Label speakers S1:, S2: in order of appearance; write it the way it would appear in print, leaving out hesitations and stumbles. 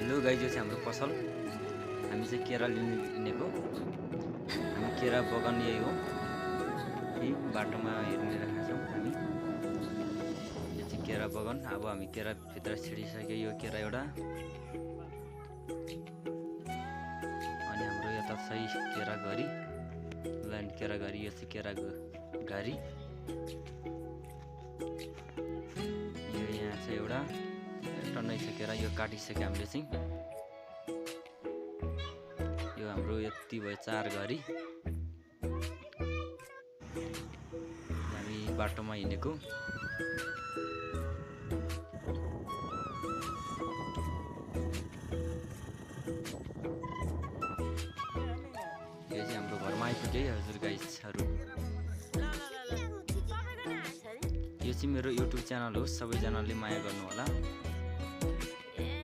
S1: Hello guys, यो चाहिँ हाम्रो पसल। हामी चाहिँ केरा लिनेको। हामी केरा बगान यही हो, यही बाटोमा हेरिरहेका छौँ हामी। यो चाहिँ केरा बगान। अब हामी केरा भित्र छिडिसक्यो। यो केरा एउटा, अनि हाम्रो यता चाहिँ केरा घरी, ल्यान्ड केरा घरी। यो चाहिँ केरा घरी। यो यहाँ चाहिँ एउटा टन्नै छ केरा, यो काटिसक्यो हामीले चाहिँ। यो हाम्रो यति भयो 4 घरी। हामी बाटोमा हिँडेको। यो चाहिँ हाम्रो घरमा आइपुग्यो है हजुर गाइजहरू। यो चाहिँ मेरो युट्युब च्यानल हो, सबैजनाले माया गर्नु होला।